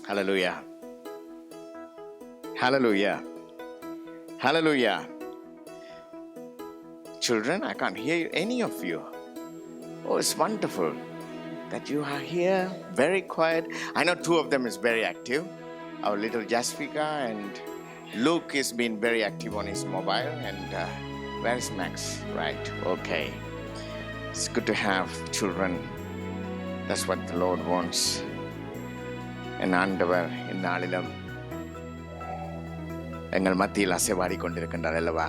Hallelujah. Hallelujah. Hallelujah. Children, I can't hear any of you. Oh, it's wonderful that you are here, very quiet. I know two of them is very active. Our little Jaspika and Luke is been very active on his mobile. And where is Max? Right, okay. It's good to have children. That's what the Lord wants. என் ஆண்டவர் இந்நாளிலும் எங்கள் மத்தியில் அசைவாடி கொண்டிருக்கின்றார் அல்லவா?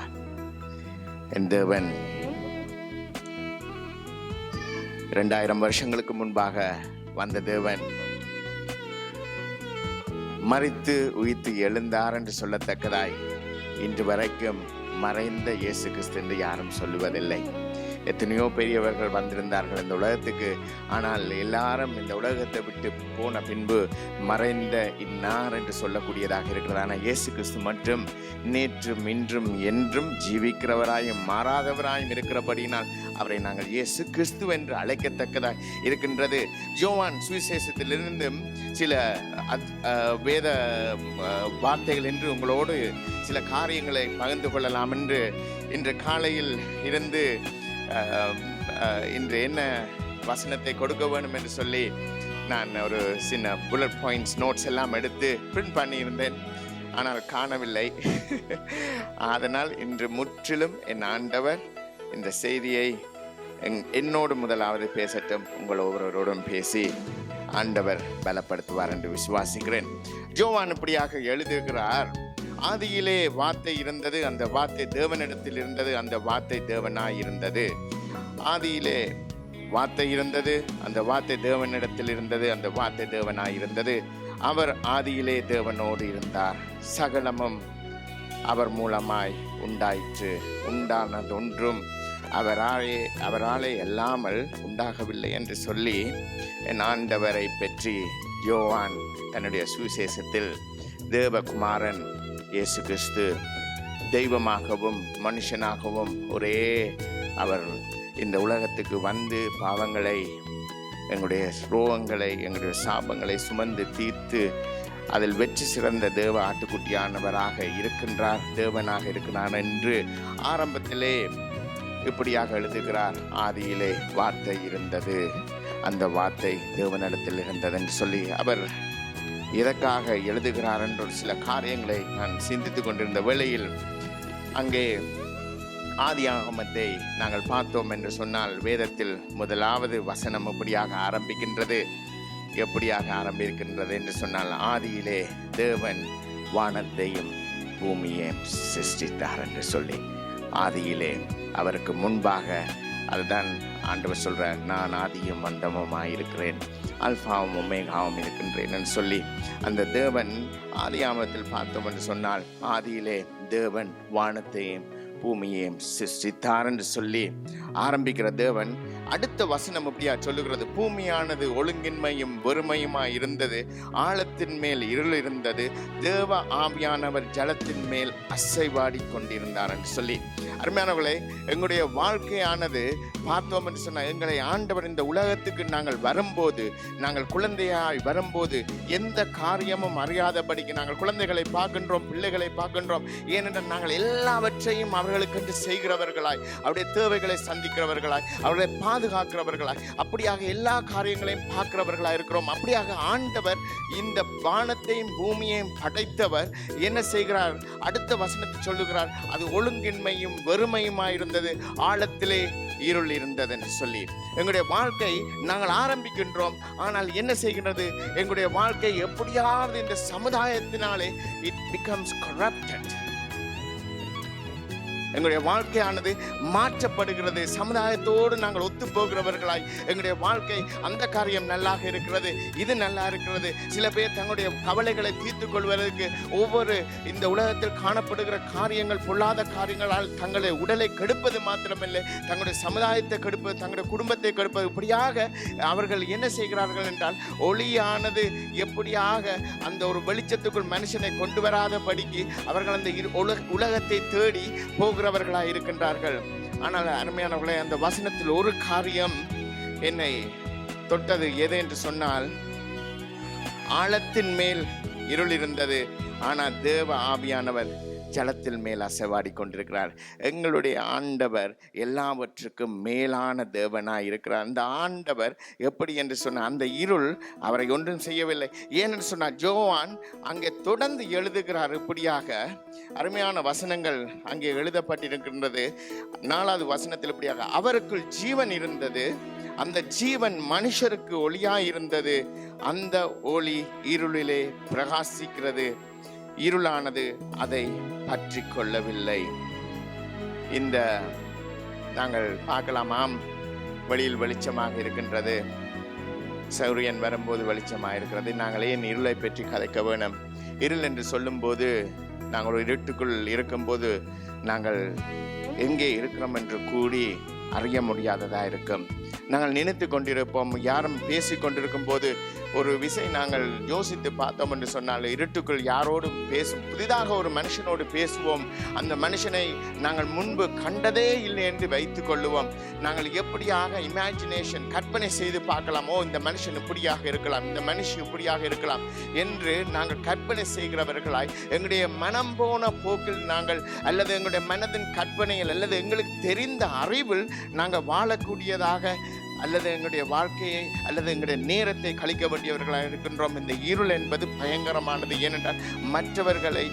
என் தேவன் 2000 வருஷங்களுக்கு முன்பாக வந்த தேவன் மரித்து உயிர்த்து எழுந்தார் என்று சொல்லத்தக்கதாய் இன்று வரைக்கும் மறைந்த இயேசு கிறிஸ்து என்று யாரும் சொல்லுவதில்லை. எத்தனையோ பெரியவர்கள் வந்திருந்தார்கள் இந்த உலகத்துக்கு. ஆனால் எல்லாரும் இந்த உலகத்தை விட்டு போன பின்பு மறைந்த இன்னார் என்று சொல்லக்கூடியதாக இருக்கிறது. ஆனால் இயேசு கிறிஸ்து மட்டும் நேற்றும் இன்றும் என்றும் ஜீவிக்கிறவராயும் மாறாதவராயும் இருக்கிறபடினால் அவரை நாங்கள் இயேசு கிறிஸ்து என்று அழைக்கத்தக்கதாக இருக்கின்றது. யோவான் சுவிசேஷத்திலிருந்து சில வேத வார்த்தைகள் என்று உங்களோடு சில காரியங்களை பகிர்ந்து கொள்ளலாம் என்று இன்று காலையில் இருந்து இன்று என்ன வசனத்தை கொடுக்க வேண்டும் என்று சொல்லி நான் ஒரு சின்ன புல்லட் பாயிண்ட்ஸ் நோட்ஸ் எல்லாம் எடுத்து பிரிண்ட் பண்ணியிருந்தேன். ஆனால் காணவில்லை. அதனால் இன்று முற்றிலும் என் ஆண்டவர் இந்த செய்தியை என்னோடு முதலாவது பேசட்டும். உங்கள் ஒவ்வொருவரோடும் பேசி ஆண்டவர் பலப்படுத்துவார் என்று விசுவாசிக்கிறேன். யோவான் இப்படியாக எழுதுகிறார்: ஆதியிலே வார்த்தை இருந்தது, அந்த வார்த்தை தேவனிடத்தில் இருந்தது, அந்த வார்த்தை தேவனாய் இருந்தது. ஆதியிலே வார்த்தை இருந்தது, அந்த வார்த்தை தேவனிடத்தில் இருந்தது, அந்த வார்த்தை தேவனாய் இருந்தது. அவர் ஆதியிலே தேவனோடு இருந்தார். சகலமும் அவர் மூலமாய் உண்டாயிற்று. உண்டானதொன்றும் அவராலே அல்லாமல் உண்டாகவில்லை என்று சொல்லி என் ஆண்டவரை பற்றி யோவான் தன்னுடைய சுவிசேஷத்தில் தேவகுமாரன் இயேசு கிறிஸ்து தெய்வமாகவும் மனுஷனாகவும் ஒரே அவர் இந்த உலகத்துக்கு வந்து பாவங்களை, எங்களுடைய ரோகங்களை, எங்களுடைய சாபங்களை சுமந்து தீர்த்து அதில் வெற்றி சிறந்த தேவ ஆட்டுக்குட்டியானவராக இருக்கின்றார், தேவனாக இருக்கிறார் என்று ஆரம்பத்திலே இப்படியாக எழுதுகிறார்: ஆதியிலே வார்த்தை இருந்தது, அந்த வார்த்தை தேவனிடத்தில் இருந்தது என்று சொல்லி அவர் எதற்காக எழுதுகிறார் என்ற ஒரு சில காரியங்களை நான் சிந்தித்து கொண்டிருந்த வேளையில் அங்கே ஆதியாகமத்தை நாங்கள் பார்த்தோம் என்று சொன்னால் வேதத்தில் முதலாவது வசனம் எப்படியாக ஆரம்பிக்கின்றது என்று சொன்னால், ஆதியிலே தேவன் வானத்தையும் பூமியையும் சிருஷ்டித்தார் என்று சொல்லி, ஆதியிலே அவருக்கு முன்பாக, அதுதான் ஆண்டவர் சொல்றார், நான் ஆதியும் அந்தமுமாய் இருக்கிறேன், அல்பாவும் ஒமேகாவும் இருக்கின்றேன் என்று சொல்லி, அந்த தேவன் ஆதியாகமத்தில் பார்த்தோம் என்று சொன்னால் ஆதியிலே தேவன் வானத்தையும் பூமியையும் சிருஷ்டித்தார் என்று சொல்லி ஆரம்பிக்கிற தேவன் அடுத்த வசனம் அப்படியா சொல்லுகிறது: பூமியானது ஒழுங்கின்மையும் வெறுமையுமாய் இருந்தது, ஆழத்தின் மேல் இருள் இருந்தது, தேவ ஆவியானவர் ஜலத்தின் மேல் அசைவாடி கொண்டிருந்தார் என்று சொல்லி. அருமையானவர்களே, எங்களுடைய வாழ்க்கையானது பார்த்தோம் என்று சொன்னால், எங்களை ஆண்டவர் இந்த உலகத்துக்கு நாங்கள் வரும்போது, நாங்கள் குழந்தையாய் வரும்போது எந்த காரியமும் அறியாதபடிக்கு நாங்கள் குழந்தைகளை பார்க்கின்றோம், பிள்ளைகளை பார்க்கின்றோம். ஏனென்றால் நாங்கள் எல்லாவற்றையும் அவர்களுக்கென்று செய்கிறவர்களாய், அவருடைய தேவைகளை சந்திக்கிறவர்களாய், அவர்களை பாதுகாக்கிறவர்களாய், அப்படியாக எல்லா காரியங்களையும் பார்க்கிறவர்களாய் இருக்கிறோம். அப்படியாக ஆண்டவர் இந்த வானத்தையும் பூமியையும் படைத்தவர் என்ன செய்கிறார்? அடுத்த வசனத்தை சொல்லுகிறார், அது ஒழுங்கின்மையும் வெறுமையுமாயிருந்தது, ஆழத்திலே இருள் இருந்தது என்று சொல்லி. எங்களுடைய வாழ்க்கை நாங்கள் ஆரம்பிக்கின்றோம், ஆனால் என்ன செய்கின்றது? எங்களுடைய வாழ்க்கை எப்படியாவது இந்த சமுதாயத்தினாலே it becomes corrupted. எங்களுடைய வாழ்க்கையானது மாற்றப்படுகிறது. சமுதாயத்தோடு நாங்கள் ஒத்து போகிறவர்களாய் எங்களுடைய வாழ்க்கை, அந்த காரியம் நல்லாக இருக்கிறது, இது நல்லா இருக்கிறது. சில பேர் தங்களுடைய கவலைகளை தீர்த்து கொள்வதற்கு ஒவ்வொரு இந்த உலகத்தில் காணப்படுகிற காரியங்கள், பொல்லாத காரியங்களால் தங்களுடைய உடலை கெடுப்பது மாத்திரமில்லை, தங்களுடைய சமுதாயத்தை கெடுப்பது, தங்களுடைய குடும்பத்தை கெடுப்பது. இப்படியாக அவர்கள் என்ன செய்கிறார்கள் என்றால், ஒளியானது எப்படியாக அந்த ஒரு வெளிச்சத்துக்குள் மனுஷனை கொண்டு வராதபடிக்கு அவர்கள் அந்த உலகத்தை தேடி போகிறவர்களாய் இருக்கின்றார்கள். ஆனால் அருமையானவர்களே, அந்த வசனத்தில் ஒரு காரியம் என்னை தொட்டது. எது என்று சொன்னால், ஆழத்தின் மேல் இருள் இருந்தது, ஆனால் தேவ ஆவியானவர் ஜலத்தில் மேல் அசைவாடி கொண்டிருக்கிறார். எங்களுடைய ஆண்டவர் எல்லாவற்றுக்கும் மேலான தேவனாய் இருக்கிறார். அந்த ஆண்டவர் எப்படி என்று சொன்ன அந்த இருள் அவரை ஒன்றும் செய்யவில்லை. ஏனென்று சொன்னார், ஜோவான் அங்கே தொடர்ந்து எழுதுகிறார். இப்படியாக அருமையான வசனங்கள் அங்கே எழுதப்பட்டிருக்கின்றது. 4வது வசனத்தில் இப்படியாக, அவருக்குள் ஜீவன் இருந்தது, அந்த ஜீவன் மனுஷருக்கு ஒளியாய் இருந்தது, அந்த ஒளி இருளிலே பிரகாசிக்கிறது, இருளானது அதை பற்றி கொள்ளவில்லை. இந்த நாங்கள் பார்க்கலாமாம், வெளியில் வெளிச்சமாக இருக்கின்றது, சூரியன் வரும்போது வெளிச்சமாக இருக்கிறது. நாங்கள் ஏன் இருளை பற்றி கதைக்க வேணும்? இருள் என்று சொல்லும்போது நாங்கள் ஒரு இருட்டுக்குள் இருக்கும்போது நாங்கள் எங்கே இருக்கிறோம் என்று கூடி அறிய முடியாததா இருக்கும். நாங்கள் நினைத்து கொண்டிருப்போம், யாரும் பேசி கொண்டிருக்கும் போது ஒரு விஷயம் நாங்கள் யோசித்து பார்த்தோம் என்று சொன்னால், இருட்டுக்குள் யாரோடும் புதிதாக ஒரு மனுஷனோடு பேசுவோம். அந்த மனுஷனை நாங்கள் முன்பு கண்டதே இல்லை என்று வைத்துக் கொள்ளுவோம். நாங்கள் எப்படியாக இமேஜினேஷன் கற்பனை செய்து பார்க்கலாமோ, இந்த மனுஷன் இப்படியாக இருக்கலாம், இந்த மனுஷன் இப்படியாக இருக்கலாம் என்று நாங்கள் கற்பனை செய்கிறவர்களாய் எங்களுடைய மனம் போன போக்கில் நாங்கள், அல்லது எங்களுடைய மனதின் கற்பனையில், அல்லது எங்களுக்கு தெரிந்த அறிவில் நாங்கள் வாழக்கூடியதாக, அல்லது எங்களுடைய வாழ்க்கையை அல்லது எங்களுடைய நேரத்தை கழிக்க வேண்டியவர்களாக இருக்கின்றோம். இந்த இருள் என்பது பயங்கரமானது. ஏனென்றால் மற்றவர்களை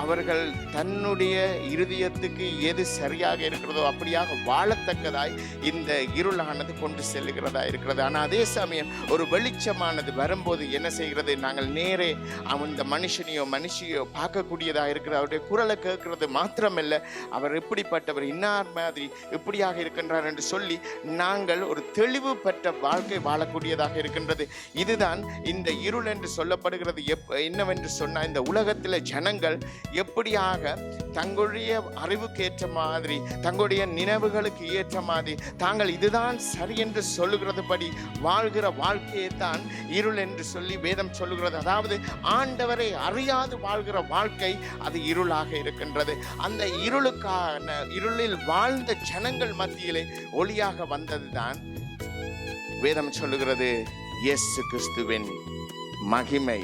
அவர்கள் தன்னுடைய இருதயத்துக்கு எது சரியாக இருக்கிறதோ அப்படியாக வாழத்தக்கதாய் இந்த இருளானது கொண்டு செல்லுகிறதா இருக்கிறது. ஆனால் அதே சமயம் ஒரு வெளிச்சமானது வரும்போது என்ன செய்கிறது? நாங்கள் நேரே அந்த மனுஷனையோ மனுஷியோ பார்க்கக்கூடியதாக இருக்கிறது. அவருடைய குரலை கேட்கிறது மாத்திரமல்ல, அவர் எப்படிப்பட்டவர், இன்னார் மாதிரி இப்படியாக இருக்கின்றார் என்று சொல்லி நாங்கள் ஒரு தெளிவு பெற்ற வாழ்க்கை வாழக்கூடியதாக இருக்கின்றது. இதுதான் இந்த இருள் என்று சொல்லப்படுகிறது. என்னவென்று சொன்னால், இந்த உலகத்தில் ஜனங்கள் எப்படியாக தங்களுடைய அறிவுக்கு ஏற்ற மாதிரி, தங்களுடைய நினைவுகளுக்கு ஏற்ற மாதிரி தாங்கள் இதுதான் சரி என்று சொல்லுகிறது படி வாழ்கிற வாழ்க்கையை தான் இருள் என்று சொல்லி வேதம் சொல்லுகிறது. அதாவது ஆண்டவரை அறியாது வாழ்கிற வாழ்க்கை அது இருளாக இருக்கின்றது. அந்த இருளில் வாழ்ந்த ஜனங்கள் மத்தியிலே ஒளியாக வந்ததுதான் வேதம் சொல்லுகிறது. இயேசு கிறிஸ்துவின் மகிமை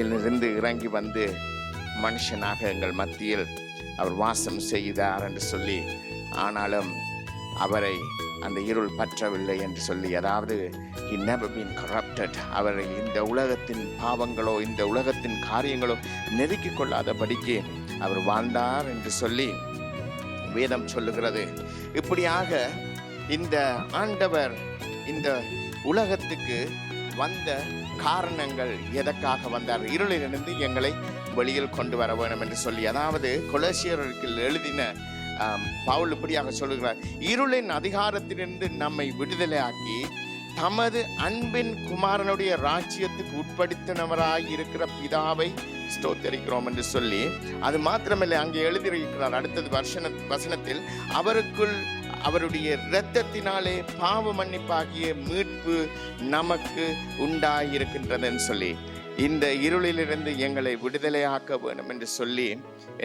இருந்து இறங்கி வந்து மனுஷனாக எங்கள் மத்தியில் அவர் வாசம் செய்தார் என்று சொல்லி, ஆனாலும் அவரை அந்த இருள் பற்றவில்லை என்று சொல்லி, அதாவது he never been corrupted, அவரை இந்த உலகத்தின் பாவங்களோ இந்த உலகத்தின் காரியங்களோ நெருக்கிக் கொள்ளாதபடிக்கு அவர் வாழ்ந்தார் என்று சொல்லி வேதம் சொல்லுகிறது. இப்படியாக இந்த ஆண்டவர் இந்த உலகத்துக்கு வந்த காரணங்கள், எதற்காக வந்தார்? இருளிலிருந்து எங்களை வெளியில் கொண்டு வர வேண்டும் என்று சொல்லி, அதாவது கொலோசியருக்கு எழுதின பவுல் இப்படியாக சொல்லுகிறார், இருளின் அதிகாரத்திலிருந்து நம்மை விடுதலையாக்கி தமது அன்பின் குமாரனுடைய ராஜ்யத்துக்கு உட்படுத்தினவராய் இருக்கிற பிதாவை ஸ்தோத்தரிக்கிறோம் என்று சொல்லி, அது மாத்திரமல்ல, அங்கே எழுதியிருக்கிறார் அடுத்தது வசனத்தில், அவருக்குள் அவருடைய இரத்தத்தினாலே பாவ மன்னிப்பாகிய மீட்பு நமக்கு உண்டாயிருக்கின்றதுன்னு சொல்லி, இந்த இருளிலிருந்து எங்களை விடுதலையாக்க வேண்டும் என்று சொல்லி,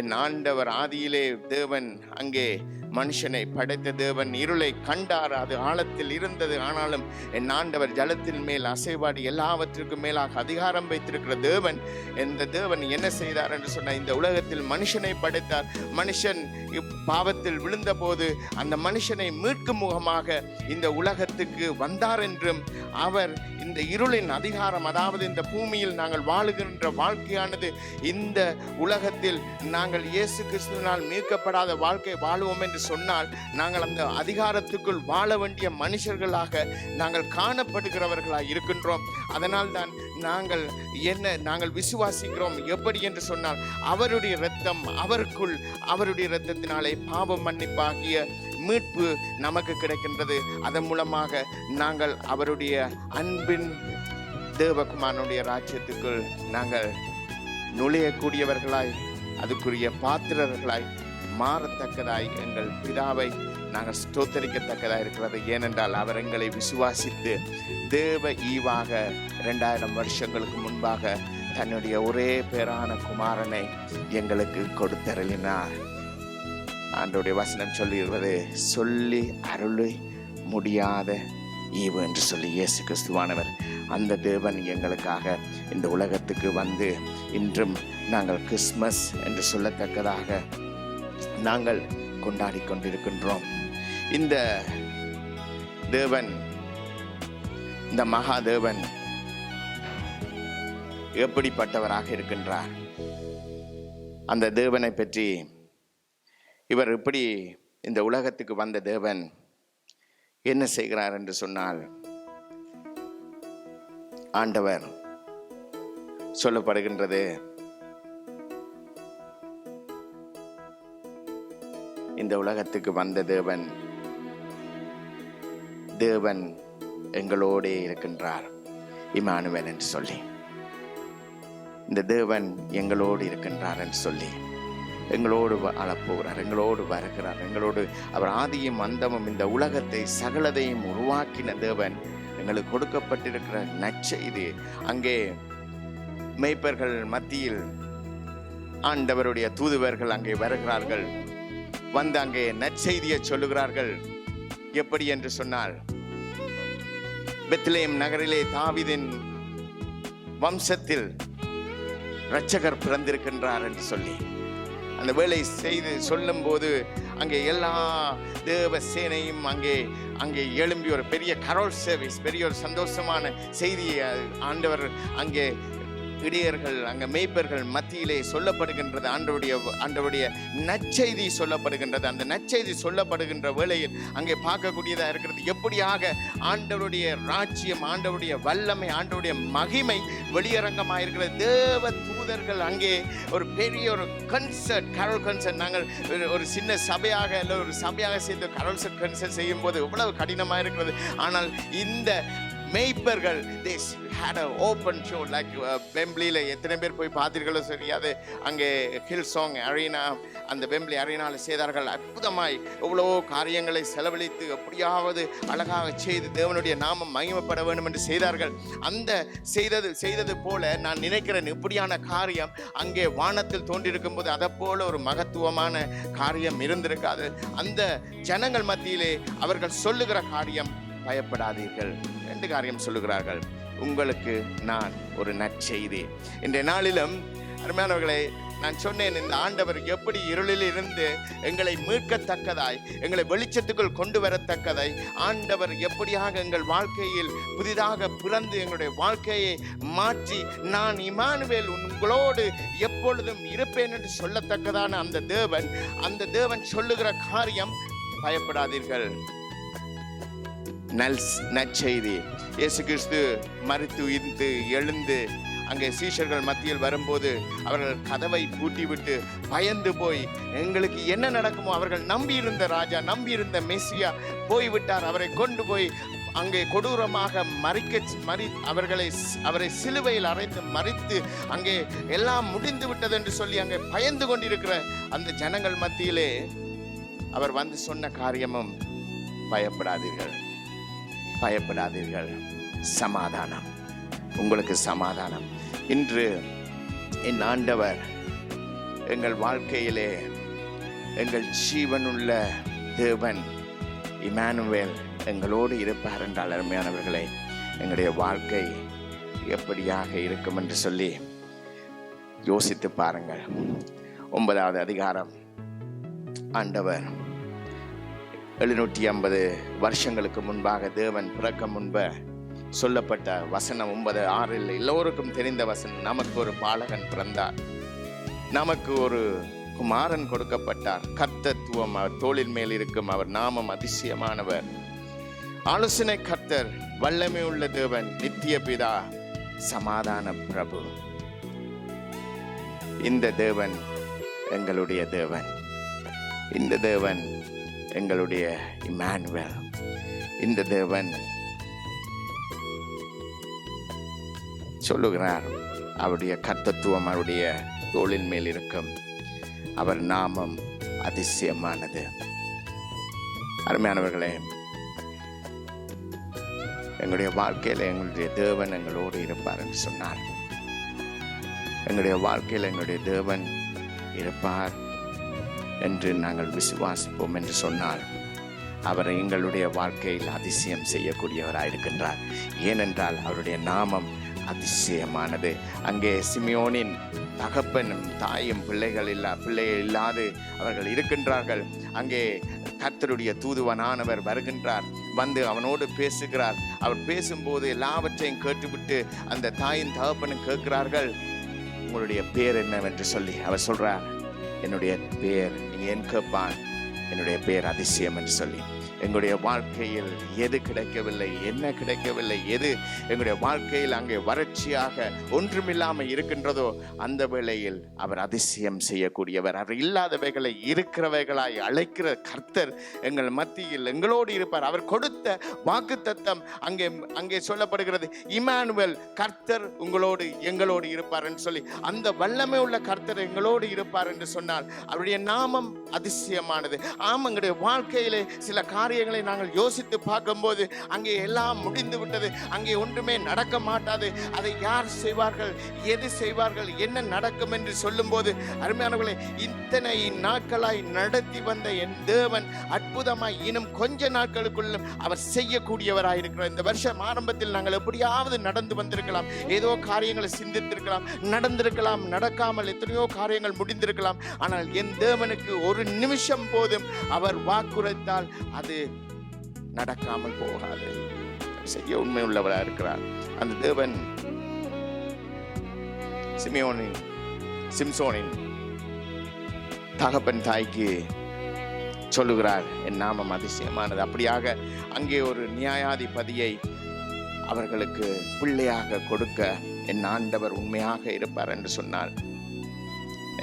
என் ஆண்டவர் ஆதியிலே தேவன் அங்கே மனுஷனை படைத்த தேவன் இருளை கண்டார், அது ஆழத்தில் இருந்தது. ஆனாலும் என் ஆண்டவர் ஜலத்தின் மேல் அசைவாடி எல்லாவற்றுக்கும் மேலாக அதிகாரம் வைத்திருக்கிற தேவன், இந்த தேவன் என்ன செய்தார் என்று சொன்ன, இந்த உலகத்தில் மனுஷனை படைத்தார். மனுஷன் பாவத்தில் விழுந்த போது அந்த மனுஷனை மீட்கும் முகமாக இந்த உலகத்துக்கு வந்தார் என்றும், அவர் இந்த இருளின் அதிகாரம், அதாவது இந்த பூமியில் நாங்கள் வாழுகின்ற வாழ்க்கையானது, இந்த உலகத்தில் நாங்கள் இயேசு கிறிஸ்துவினால் மீட்கப்படாத வாழ்க்கை வாழுவோம் என்று சொன்னால், நாங்கள் அந்த அதிகாரத்துக்குள் வாழ வேண்டிய மனுஷர்களாக நாங்கள் காணப்படுகிறவர்களாக இருக்கின்றோம். அதனால் தான் நாங்கள் விசுவாசிக்கிறோம். எப்படி என்று சொன்னால், அவருடைய இரத்தம், அவருக்குள் அவருடைய இரத்தத்தினாலே பாவ மன்னிப்பாகிய மீட்பு நமக்கு கிடைக்கின்றது. அதன் மூலமாக நாங்கள் அவருடைய அன்பின் தேவகுமாரனுடைய ராஜ்யத்துக்குள் நாங்கள் நுழையக்கூடியவர்களாய், அதுக்குரிய பாத்திரர்களாய் மாறத்தக்கதாய் எங்கள் பிதாவை நாங்கள் ஸ்தோத்தரிக்கத்தக்கதாக இருக்கிறது. ஏனென்றால் அவர் எங்களை விசுவாசித்து தேவ ஈவாக 2000 வருஷங்களுக்கு முன்பாக தன்னுடைய ஒரே பேரான குமாரனை எங்களுக்கு கொடுத்தருளினார். ஆண்டவருடைய வசனம் சொல்லுகிறது, சொல்லி அருளை முடியாத ஈவு என்று சொல்லி இயேசு கிறிஸ்துவானவர் அந்த தேவன் எங்களுக்காக இந்த உலகத்துக்கு வந்து இன்றும் நாங்கள் கிறிஸ்மஸ் என்று சொல்லத்தக்கதாக நாங்கள் கொண்டாடி கொண்டிருக்கின்றோம். இந்த தேவன், இந்த மகாதேவன் எப்படிப்பட்டவராக இருக்கின்றார்? அந்த தேவனை பற்றி, இவர் எப்படி இந்த உலகத்துக்கு வந்த தேவன் என்ன செய்கிறார் என்று சொன்னால், ஆண்டவர் சொல்லப்படுகின்றது, இந்த உலகத்துக்கு வந்த தேவன் எங்களோடே இருக்கின்றார், இம்மானுவேல் என்று சொல்லி, இந்த தேவன் எங்களோடு இருக்கின்றார் என்று சொல்லி எங்களோடு அழப்போகிறார், எங்களோடு வருகிறார், எங்களோடு அவர் ஆதியும் அந்தமும் இந்த உலகத்தை சகலதையும் உருவாக்கின தேவன் எங்களுக்கு கொடுக்கப்பட்டிருக்கிற நற்செய்தி. அங்கே மேய்ப்பர்கள் மத்தியில் ஆண்டவருடைய தூதுவர்கள் அங்கே வருகிறார்கள், வந்து அங்கே நற்செய்தியை சொல்லுகிறார்கள். எப்படி என்று சொன்னால், பெத்லெஹேம் நகரிலே தாவீதின் வம்சத்தில் இரட்சகர் பிறந்திருக்கின்றார் என்று சொல்லி அந்த வேலை செய்து சொல்லும் போது அங்கே எல்லா தேவ சேனையும் அங்கே எழும்பி ஒரு பெரிய கரோல் சர்வீஸ், பெரிய ஒரு சந்தோஷமான செய்தியை ஆண்டவர் அங்கே இடையர்கள் அங்கே மேய்ப்பர்கள் மத்தியிலே சொல்லப்படுகின்றது. ஆண்டவருடைய நற்செய்தி சொல்லப்படுகின்றது. அந்த நற்செய்தி சொல்லப்படுகின்ற வேளையில் அங்கே பார்க்கக்கூடியதாக இருக்கிறது, எப்படியாக ஆண்டவருடைய ராஜ்யம், ஆண்டவருடைய வல்லமை, ஆண்டவருடைய மகிமை வெளியரங்கமாக இருக்கிறது. தேவ தூதர்கள் அங்கே ஒரு பெரிய ஒரு கன்சர்ட், கரோல் கன்சர்ட். நாங்கள் ஒரு சின்ன சபையாக இல்லை ஒரு சபையாக சேர்ந்து கரோல் கன்சர்ட் செய்யும் போது எவ்வளவு கடினமாக இருக்கிறது. ஆனால் இந்த மேய்ப்பர்கள் they had an open show like வெம்பிளியில் எத்தனை பேர் போய் பார்த்தீர்களோ தெரியாது, அங்கே ஹில் சாங் அரீனா, அந்த வெம்பிளி அரீனாவில் செய்தார்கள். அற்புதமாய் எவ்வளோ காரியங்களை செலவழித்து எப்படியாவது அழகாக செய்து தேவனுடைய நாமம் மகிமைப்பட வேண்டும் என்று செய்தார்கள். அந்த செய்தது போல நான் நினைக்கிறேன், இப்படியான காரியம் அங்கே வானத்தில் தோன்றியிருக்கும் போது அதை போல ஒரு மகத்துவமான காரியம் இருந்திருக்காது. அந்த ஜனங்கள் மத்தியிலே அவர்கள் சொல்லுகிற காரியம், பயப்படாதீர்கள். 2 காரியம் சொல்லுகிறார்கள். உங்களுக்கு நான் ஒரு நற்செய்தி. இன்றைய நாளிலும் அருமையானவர்களே, நான் சொன்னேன், இந்த ஆண்டவர் எப்படி இருளில் இருந்து எங்களை மீட்கத்தக்கதாய், எங்களை வெளிச்சத்துக்குள் கொண்டு வரத்தக்கதாய் ஆண்டவர் எப்படியாக எங்கள் வாழ்க்கையில் புதிதாக பிறந்து எங்களுடைய வாழ்க்கையை மாற்றி, நான் இம்மானுவேல் உங்களோடு எப்பொழுதும் இருப்பேன் என்று சொல்லத்தக்கதான அந்த தேவன் சொல்லுகிற காரியம், பயப்படாதீர்கள். நற்செய்தி. இயேசு கிறிஸ்து மரித்து உயிர்த்து எழுந்து அங்கே சீஷர்கள் மத்தியில் வரும்போது அவர்கள் கதவை பூட்டிவிட்டு பயந்து போய், எங்களுக்கு என்ன நடக்குமோ, அவர்கள் நம்பியிருந்த ராஜா, நம்பியிருந்த மெசியா போய்விட்டார், அவரை கொண்டு போய் அங்கே கொடூரமாக அவரை சிலுவையில் அறைந்து மறித்து அங்கே எல்லாம் முடிந்து விட்டது என்று சொல்லி அங்கே பயந்து கொண்டிருக்கிற அந்த ஜனங்கள் மத்தியிலே அவர் வந்து சொன்ன காரியமும், பயப்படாதீர்கள், சமாதானம், உங்களுக்கு சமாதானம். இன்று என் ஆண்டவர் எங்கள் வாழ்க்கையிலே எங்கள் ஜீவனுள்ள தேவன் இம்மானுவேல் எங்களோடு இருப்பார் என்றால், அருமையானவர்களே, எங்களுடைய வாழ்க்கை எப்படியாக இருக்கும் என்று சொல்லி யோசித்து பாருங்கள். 9வது அதிகாரம். ஆண்டவர் 750 வருஷங்களுக்கு முன்பாக தேவன் பிறக்க முன்பு சொல்லப்பட்ட வசனம் 9:6 எல்லோருக்கும் தெரிந்த வசனம். நமக்கு ஒரு பாலகன் பிறந்தார், நமக்கு ஒரு குமாரன் கொடுக்கப்பட்டார், கர்த்தத்துவம் அவர் தோளின் மேல் இருக்கும், அவர் நாமம் அதிசயமானவர், ஆலோசனை கர்த்தர், வல்லமை உள்ள தேவன், நித்திய பிதா, சமாதான பிரபு. இந்த தேவன் எங்களுடைய தேவன், இந்த தேவன் எங்களுடைய இம்மானுவேல். இந்த தேவன் சொல்லுகிறார், அவருடைய கர்த்தத்துவம் அவருடைய தோளின் மேல் இருக்கும், அவர் நாமம் அதிசயமானது. அருமையானவர்களே, எங்களுடைய வாழ்க்கையில் எங்களுடைய தேவன் எங்களோடு இருப்பார் என்று சொன்னார். எங்களுடைய வாழ்க்கையில் எங்களுடைய தேவன் இருப்பார் என்று நாங்கள் விசுவாசிப்போம் என்று சொன்னால், அவர் எங்களுடைய வாழ்க்கையில் அதிசயம் செய்யக்கூடியவராயிருக்கின்றார். ஏனென்றால் அவருடைய நாமம் அதிசயமானது. அங்கே சிமியோனின் தகப்பனும் தாயும் பிள்ளை இல்லாது அவர்கள் இருக்கின்றார்கள். அங்கே கர்த்தருடைய தூதுவனானவர் வருகின்றார், வந்து அவனோடு பேசுகிறார். அவர் பேசும்போது எல்லாவற்றையும் கேட்டுவிட்டு அந்த தாயின் தகப்பனும் கேட்கிறார்கள், உங்களுடைய பேர் என்னவென்று சொல்லி. அவர் சொல்றார், என்னுடைய பேர், நீங்க ஏன் கேட்பான், என்னுடைய பேர் அதிசயம் என்று சொல்லி. எங்களுடைய வாழ்க்கையில் எது கிடைக்கவில்லை, என்ன கிடைக்கவில்லை, எது எங்களுடைய வாழ்க்கையில் அங்கே வறட்சியாக ஒன்றுமில்லாமல் இருக்கின்றதோ அந்த வேளையில் அவர் அதிசயம் செய்யக்கூடியவர். அவர் இல்லாதவைகளை இருக்கிறவைகளாய் அழைக்கிற கர்த்தர் எங்கள் மத்தியில் எங்களோடு இருப்பார். அவர் கொடுத்த வாக்குத்தத்தம் அங்கே சொல்லப்படுகிறது, இம்மானுவேல், கர்த்தர் உங்களோடு எங்களோடு இருப்பார் என்று சொல்லி. அந்த வல்லமை உள்ள கர்த்தர் எங்களோடு இருப்பார் என்று சொன்னால் அவருடைய நாமம் அதிசயமானது. எங்களுடைய வாழ்க்கையிலே சில காரியங்களை நாங்கள் யோசித்து பார்க்கும்போது அங்கே எல்லாம் முடிந்து விட்டது, அங்கே ஒன்றுமே நடக்க மாட்டாது, அதை யார் செய்வார்கள், எது செய்வார்கள், என்ன நடக்கும் என்று சொல்லும் போது, அருமையானவர்களே, இத்தனை நாட்களாய் நடத்தி வந்த என் தேவன் அற்புதமாய் இன்னும் கொஞ்ச நாட்களுக்குள்ளும் அவர் செய்யக்கூடியவராயிருக்கிறார். இந்த வருஷம் ஆரம்பத்தில் நாங்கள் எப்படியாவது நடந்து வந்திருக்கலாம், ஏதோ காரியங்களை சிந்தித்திருக்கலாம், நடந்திருக்கலாம், நடக்காமல் எத்தனையோ காரியங்கள் முடிந்திருக்கலாம். ஆனால் என் தேவனுக்கு ஒரு நிமிஷம் போதும் அவர் வாக்குரைத்தால் அது நடக்காமல் போகாது. செய்ய உண்மை உள்ளவராக இருக்கிறார் அந்த தேவன். சிம்சோனின் தகப்பன் தாய்க்கு சொல்லுகிறார், என் நாமம் அதிசயமானது. அப்படியாக அங்கே ஒரு நியாயாதிபதியை அவர்களுக்கு பிள்ளையாக கொடுக்க என் ஆண்டவர் உண்மையாக இருப்பார் என்று சொன்னார்.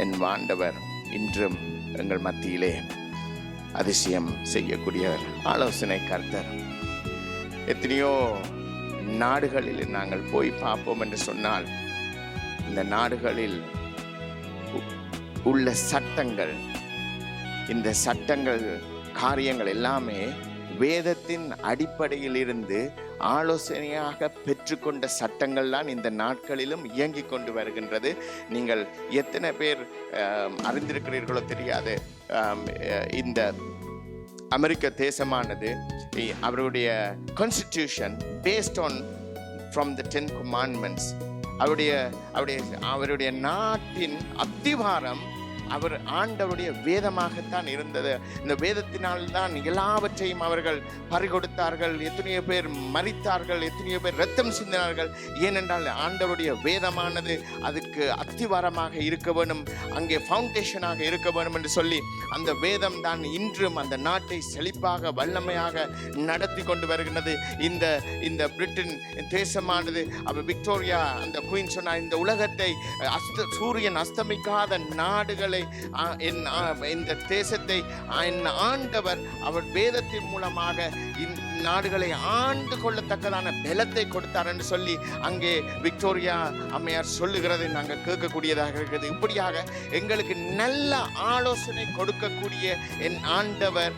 என் ஆண்டவர் இன்றும் எங்கள் மத்தியிலே அதிசயம் செய்யக்கூடியவர், ஆலோசனை கர்த்தர். எத்தனையோ நாடுகளில் நாங்கள் போய் பார்ப்போம் என்று சொன்னால், இந்த நாடுகளில் உள்ள சட்டங்கள், இந்த சட்டங்கள், காரியங்கள் எல்லாமே வேதத்தின் அடிப்படையில் இருந்து ஆலோசனையாக பெற்றுக்கொண்ட சட்டங்கள் தான் இந்த நாட்களிலும் இயங்கி கொண்டு வருகின்றது. நீங்கள் எத்தனை பேர் அறிந்திருக்கிறீர்களோ தெரியாது, இந்த அமெரிக்க தேசமானது அவருடைய constitution based on from the 10 commandments. அவருடைய நாட்டின் அத்திவாரம் அவர் ஆண்டவருடைய வேதமாகத்தான் இருந்தது. இந்த வேதத்தினால் தான் எல்லாவற்றையும் அவர்கள் பறிகொடுத்தார்கள். எத்தனையோ பேர் மரித்தார்கள், எத்தனையோ பேர் ரத்தம் சிந்தினார்கள். ஏனென்றால் ஆண்டவருடைய வேதமானது அதுக்கு அத்திவாரமாக இருக்க வேணும், அங்கே ஃபவுண்டேஷனாக இருக்க வேணும் என்று சொல்லி அந்த வேதம் தான் இன்றும் அந்த நாட்டை செழிப்பாக வல்லமையாக நடத்தி கொண்டு வருகின்றது. இந்த பிரிட்டன் தேசமானது, அவர் விக்டோரியா அந்த குயின் சொன்னார், இந்த உலகத்தை சூரியன் அஸ்தமிக்காத நாடுகளை, இந்த தேசத்தை ஆண்டவர் அவர் வேதத்தின் மூலமாக நாடுகளை ஆண்டு கொள்ளத்தக்கதான பலத்தை கொடுத்தார் என்று சொல்லி அங்கே விக்டோரியா அம்மையார் சொல்லுகிறதை நாங்கள் கேட்கக்கூடியதாக இருக்கிறது. இப்படியாக எங்களுக்கு நல்ல ஆலோசனை கொடுக்கக்கூடிய என் ஆண்டவர்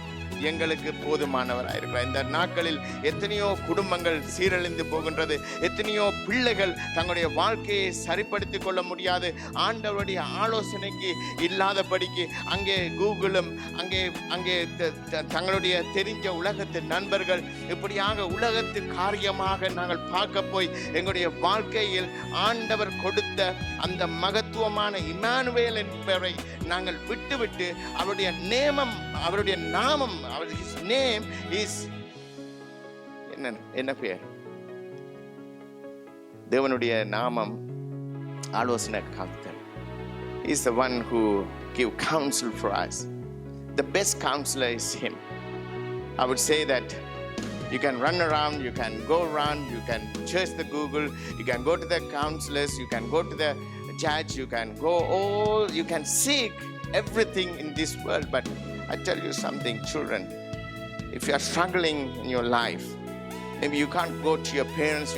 எங்களுக்கு போதுமானவராயிருக்கிறார். இந்த நாட்களில் எத்தனையோ குடும்பங்கள் சீரழிந்து போகின்றது, எத்தனையோ பிள்ளைகள் தங்களுடைய வாழ்க்கையை சரிப்படுத்திக் கொள்ள முடியாது, ஆண்டவருடைய ஆலோசனைக்கு இல்லாதபடிக்கு அங்கே கூகுளும் அங்கே தங்களுடைய தெரிஞ்ச உலகத்து நண்பர்கள், இப்படியாக உலகத்து காரியமாக நாங்கள் பார்க்க போய் எங்களுடைய வாழ்க்கையில் ஆண்டவர் கொடுத்த அந்த மகத்துவமான இம்மானுவேல் என்பவரை நாங்கள் விட்டுவிட்டு அவருடைய நாமம் his name is என்ன பேர்? தேவனுடைய நாமம் ஆலோசனை கர்த்தர். He is the one who give counsel for us. The best counselor is him. I would say that you can run around, you can go around, you can search the Google, you can go to the counselors, you can go to the judge, you can seek everything in this world. But I tell you something, children, if you are struggling in your life, maybe you can't go to your parents,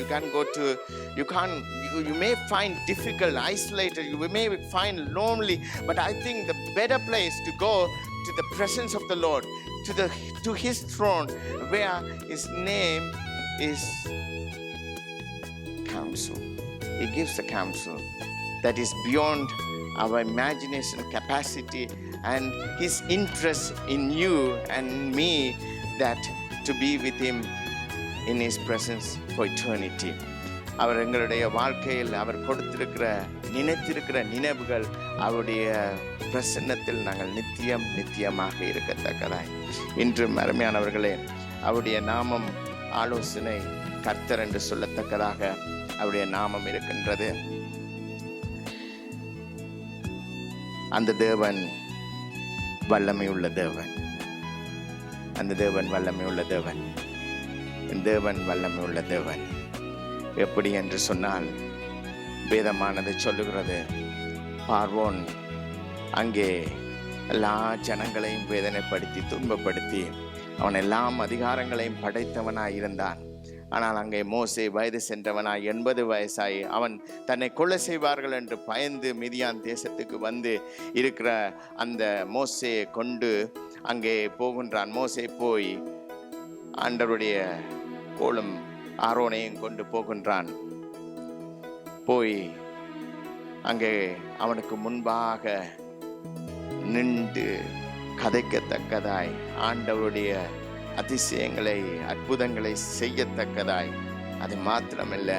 you may find difficult, isolated, you may find lonely, but I think the better place to go to the presence of the Lord, to his throne, where his name is counsel. He gives the counsel that is beyond our imagination capacity, and his interest in you and me that to be with him in his presence for eternity. அவர் எங்களுடைய வாழ்க்கையில் அவர் கொடுத்திருக்கிற நினைத்திருக்கிற நினைவுகள் அவருடைய பிரசன்னத்தில் நாங்கள் நித்தியமாக இருக்கத்தக்கதாய் இன்றும் அருமையானவர்களே அவருடைய நாமம் ஆலோசனை கர்த்தர் என்று சொல்லத்தக்கதாக அவருடைய நாமம் இருக்கின்றது. அந்த தேவன் வல்லமை உள்ள தேவன், அந்த தேவன் வல்லமை உள்ள தேவன், தேவன் வல்லமை உள்ள தேவன். எப்படி என்று சொன்னால் வேதமானது சொல்லுகிறது, பார்வோன் அங்கே எல்லா ஜனங்களையும் வேதனைப்படுத்தி துன்பப்படுத்தி அவன் எல்லாம் அதிகாரங்களையும் படைத்தவனாய் இருந்தான். ஆனால் அங்கே மோசே வயது சென்றவனாய் 80 வயசாகி அவன் தன்னை கொலை செய்வார்கள் என்று பயந்து மிதியான் தேசத்துக்கு வந்து இருக்கிற அந்த மோசேயை கொண்டு அங்கே போகின்றான். மோசே போய் ஆண்டவருடைய கோலும் ஆரோனையும் கொண்டு போகின்றான். போய் அங்கே அவனுக்கு முன்பாக நின்று கதைக்கத்தக்கதாய் ஆண்டவருடைய அதிசயங்களை அற்புதங்களை செய்யத்தக்கதாய், அது மாத்திரமல்ல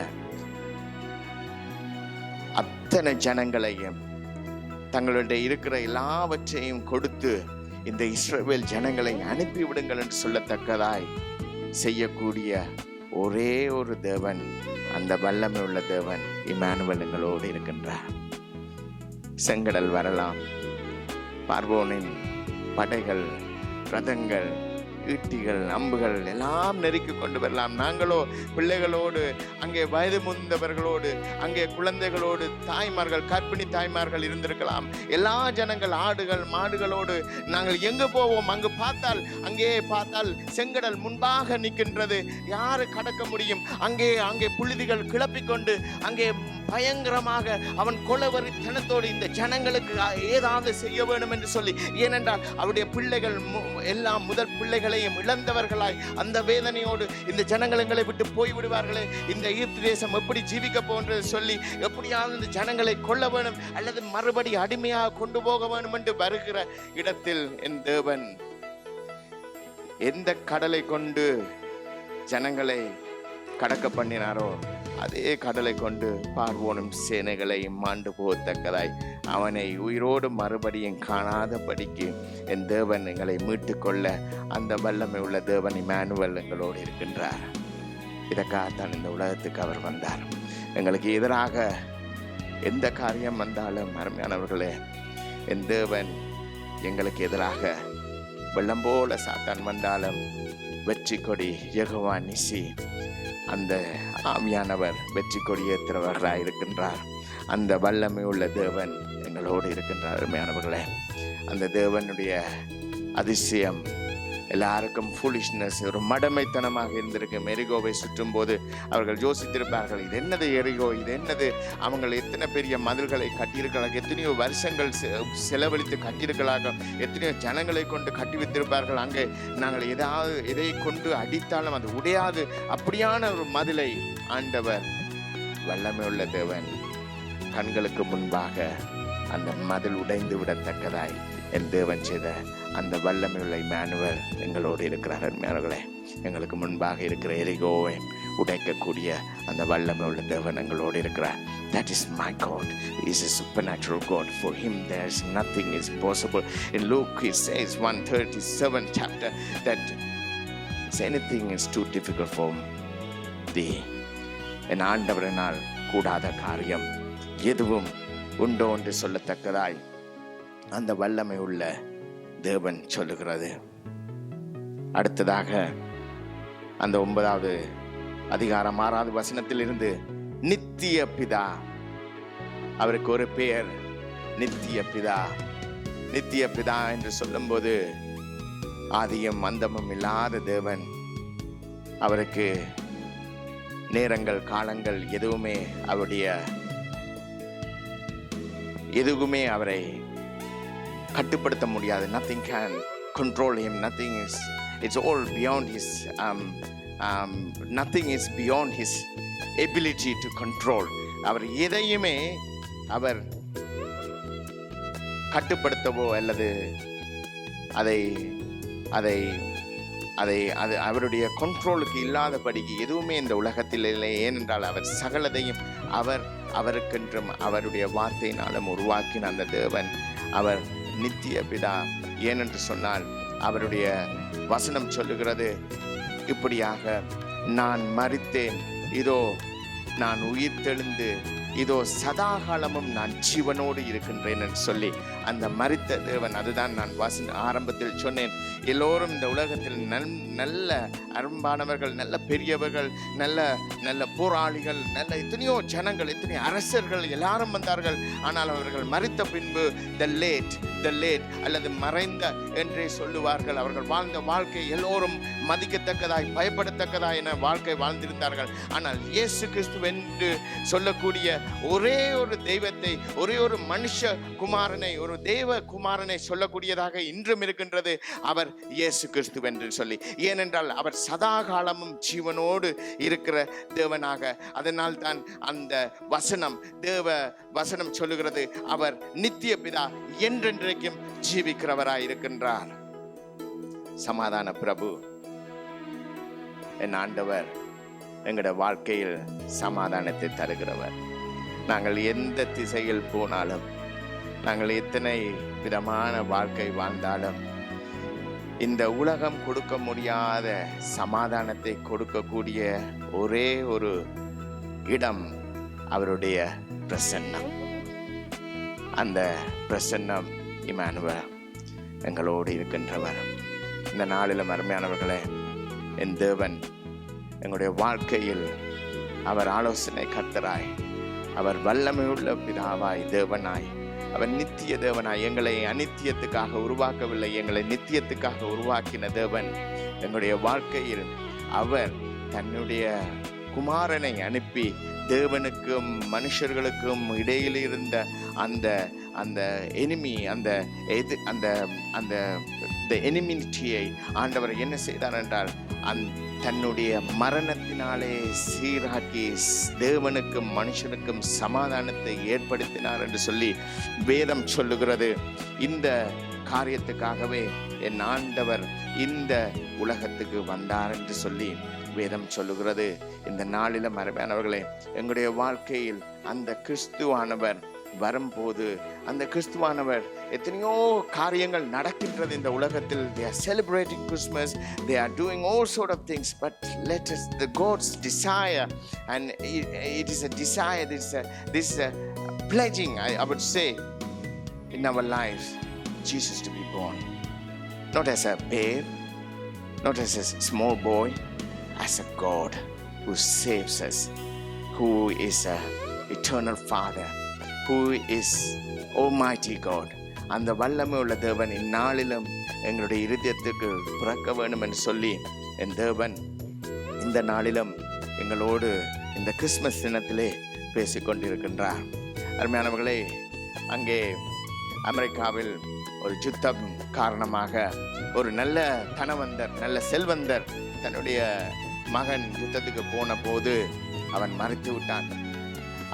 அத்தனை ஜனங்களையும் தங்களுடைய இருக்கிற எல்லாவற்றையும் கொடுத்து இந்த இஸ்ரவேல் ஜனங்களை அனுப்பிவிடுங்கள் என்று சொல்லத்தக்கதாய் செய்யக்கூடிய ஒரே ஒரு தேவன், அந்த வல்லமை உள்ள தேவன் இம்மானுவேல் எங்களோடு இருக்கின்றார். செங்கடல் வரலாம், பார்வோனின் படைகள், ரதங்கள், ஈட்டிகள், அம்புகள் எல்லாம் நெருக்கி கொண்டு வரலாம். நாங்களோ பிள்ளைகளோடு, அங்கே வயது முந்தவர்களோடு, அங்கே குழந்தைகளோடு, தாய்மார்கள், கர்ப்பிணி தாய்மார்கள் இருந்திருக்கலாம். எல்லா ஜனங்கள் ஆடுகள் மாடுகளோடு நாங்கள் எங்கு போவோம்? அங்கு பார்த்தால், அங்கே பார்த்தால் செங்கடல் முன்பாக நிற்கின்றது. யாரு கடக்க முடியும்? அங்கே புழுதிகள் கிளப்பிக்கொண்டு அங்கே பயங்கரமாக அவன் கொலவரித்தனத்தோடு இந்த ஜனங்களுக்கு ஏதாவது செய்ய வேண்டும் என்று சொல்லி, ஏனென்றால் அவருடைய பிள்ளைகள் எல்லாம் முதல் பிள்ளைகளையும் இழந்தவர்களாய் அந்த வேதனையோடு இந்த ஜனங்களை விட்டு போய்விடுவார்களே, இந்த ஈர்த்து தேசம் எப்படி ஜீவிக்க போன்றது சொல்லி எப்படியாவது இந்த ஜனங்களை கொல்ல வேணும் அல்லது மறுபடி அடிமையாக கொண்டு போக வேண்டும் என்று வருகிற இடத்தில் என் தேவன் எந்த கடலை கொண்டு ஜனங்களை கடக்க பண்ணினாரோ அதே கடலை கொண்டு பார்வோனும் சேனைகளையும் மாண்டு போகத்தக்கதாய் அவனை உயிரோடு மறுபடியும் காணாதபடிக்கு என் தேவன் எங்களை மீட்டு கொள்ள அந்த வல்லமை உள்ள தேவன் இம்மானுவேல் எங்களோடு இருக்கின்றார். இதற்காகத்தான் இந்த உலகத்துக்கு அவர் வந்தார். எங்களுக்கு எதிராக எந்த காரியம் வந்தாலும் அருமையானவர்களே, என் தேவன் எங்களுக்கு எதிராக வெள்ளம் போல சாத்தான் வந்தாலும் வெற்றி கொடி யெகோவா நிசி, அந்த ஆவியானவர் வெற்றி கொடி ஏற்றுறவர்களாக இருக்கின்றார். அந்த வல்லமை உள்ள தேவன் எங்களோடு இருக்கின்றார். அருமையானவர்களே, அந்த தேவனுடைய அதிசயம் எல்லாருக்கும் ஃபூலிஷ்னஸ், ஒரு மடமைத்தனமாக இருந்திருக்கும். எரிகோவை சுற்றும் போது அவர்கள் யோசித்திருப்பார்கள், இது என்னது எரிகோ, இது என்னது, அவங்க எத்தனை பெரிய மதில்களை கட்டியிருக்கிறார்கள், எத்தனையோ வருஷங்கள் செலவழித்து கட்டியிருக்கிறார்கள், எத்தனையோ ஜனங்களை கொண்டு கட்டி வைத்திருப்பார்கள். அங்கே நாங்கள் எதை கொண்டு அடித்தாலும் அது உடையாது, அப்படியான ஒரு மதிலை ஆண்டவர் வல்லமை உள்ள தேவன் கண்களுக்கு முன்பாக அந்த மதில் உடைந்து விடத்தக்கதாய் என் தேவன் செய்த அந்த வல்லமை உள்ள இம்மானுவேல் எங்களோடு இருக்கிறார். அருமையானவர்களே, எங்களுக்கு முன்பாக இருக்கிற எரிகோவை உடைக்கக்கூடிய அந்த வல்லமை உள்ள தேவன் எங்களோடு இருக்கிறார். That is my God. He is a supernatural God. For him there is nothing is possible. In Luke he says 137 chapter that anything is too difficult for thee. என் ஆண்டவரினால் கூடாத காரியம் எதுவும் உண்டோ என்று சொல்லத்தக்கதாய் அந்த வல்லமை உள்ள தேவன் சொல்லுகிறது. அடுத்ததாக அந்த 9வது அதிகாரம் 6வது வசனத்தில் இருந்து நித்திய பிதா, அவருக்கு ஒரு பெயர் நித்திய பிதா. நித்திய பிதா என்று சொல்லும்போது ஆதியும் அந்தமும் இல்லாத தேவன், அவருக்கு நேரங்கள் காலங்கள் எதுவுமே அவரை கட்டுப்படுத்த முடியாது. nothing can control him, it's all beyond his nothing is beyond his ability to control. அவர் எதையுமே அவர் கட்டுப்படுத்தவோ அல்லது அதை அது அவருடைய கண்ட்ரோலுக்கு இல்லாதபடிக்கு எதுவுமே இந்த உலகத்தில் இல்லை. ஏனென்றால் அவர் சகலதையும் அவருக்கென்றும் அவருடைய வார்த்தையினாலும் உருவாக்கின அந்த தேவன் அவர் நித்திய பிதா. ஏனென்று சொன்னால் அவருடைய வசனம் சொல்லுகிறது இப்படியாக, நான் மரித்தேன், இதோ நான் உயிர் தெழுந்து, இதோ சதாகாலமும் நான் ஜீவனோடு இருக்கின்றேன் என்று சொல்லி அந்த மரித்த தேவன், அதுதான் நான் ஆரம்பத்தில் சொன்னேன். எல்லோரும் இந்த உலகத்தில் நல்ல அரும்பானவர்கள், நல்ல பெரியவர்கள், நல்ல போராளிகள், நல்ல எத்தனையோ ஜனங்கள், எத்தனையோ அரசர்கள் எல்லாரும் வந்தார்கள். ஆனால் அவர்கள் மரித்த பின்பு த லேட் அல்லது மறைந்த என்றே சொல்லுவார்கள். அவர்கள் வாழ்ந்த வாழ்க்கை எல்லோரும் மதிக்கத்தக்கதாய் பயப்படத்தக்கதாய் என வாழ்க்கை வாழ்ந்திருந்தார்கள். ஆனால் இயேசு கிறிஸ்து என்று சொல்லக்கூடிய ஒரே ஒரு தெய்வத்தை, ஒரே ஒரு மனுஷ குமாரனை, ஒரு தேவ குமாரனை சொல்லக்கூடியதாக இன்றும் இருக்கின்றது அவர் இயேசு கிறிஸ்து என்று சொல்லி. ஏனென்றால் அவர் சதாகாலமும் ஜீவனோடு இருக்கிற தேவனாக. அதனால் தான் அந்த தேவ வசனம் சொல்லுகிறது அவர் நித்திய பிதா, என்றென்றைக்கும் ஜீவிக்கிறவராய் இருக்கின்றார். சமாதான பிரபு என் ஆண்டவர் எங்களுடைய வாழ்க்கையில் சமாதானத்தை தருகிறவர். நாங்கள் எந்த திசையில் போனாலும், நாங்கள் எத்தனை விதமான வாழ்க்கை வாழ்ந்தாலும், இந்த உலகம் கொடுக்க முடியாத சமாதானத்தை கொடுக்கக்கூடிய ஒரே ஒரு இடம் அவருடைய பிரசன்னம். அந்த பிரசன்னம் இம்மானுவேல், எங்களோடு இருக்கின்றவர். இந்த நாளிலும் அருமையானவர்களே, என் தேவன் எங்களுடைய வாழ்க்கையில் அவர் ஆலோசனை கர்த்தராய், அவர் வல்லமையுள்ள பிதாவாய், தேவனாய், அவர் நித்திய தேவனாய், எங்களை அநித்தியத்துக்காக உருவாக்கவில்லை, எங்களை நித்தியத்துக்காக உருவாக்கின தேவன். எங்களுடைய வாழ்க்கையில் அவர் தன்னுடைய குமாரனை அனுப்பி தேவனுக்கும் மனுஷர்களுக்கும் இடையில் இருந்த அந்த அந்த எனிமி, அந்த எனிமிட்டியை ஆண்டவர் என்ன செய்தார் என்றால் தன்னுடைய மரணத்தினாலே சீராக்கி தேவனுக்கும் மனுஷனுக்கும் சமாதானத்தை ஏற்படுத்தினார் என்று சொல்லி வேதம் சொல்லுகிறது. இந்த காரியத்துக்காகவே என் ஆண்டவர் இந்த உலகத்துக்கு வந்தார் என்று சொல்லி வேதம் சொல்லுகிறது. இந்த நாளிலும் அருமையானவர்களே, எங்களுடைய வாழ்க்கையில் அந்த கிறிஸ்துவானவர் வரும்போது, அந்த கிறிஸ்துவானவர் எத்தனையோ காரியங்கள் நடக்கின்றது இந்த உலகத்தில். They are celebrating Christmas, they are doing all sort of things, but let us, the God's desire, and it is a desire, this pledging, I would say, in our lives, Jesus to be born, not as a babe, not as a small boy, as a God who saves us, who is a eternal Father, who is Almighty God. அந்த வல்லமை உள்ள தேவன் இந்நாளிலும் எங்களுடைய இருதயத்துக்கு பிறக்க வேண்டும் என்று சொல்லி என் தேவன் இந்த நாளிலும் எங்களோடு இந்த கிறிஸ்மஸ் தினத்திலே பேசிக்கொண்டிருக்கின்றார். அருமையானவர்களே, அங்கே அமெரிக்காவில் ஒரு யுத்தம் காரணமாக ஒரு நல்ல தனவந்தர், நல்ல செல்வந்தர் தன்னுடைய மகன் யுத்தத்துக்கு போன போது அவன் மறித்து விட்டான்.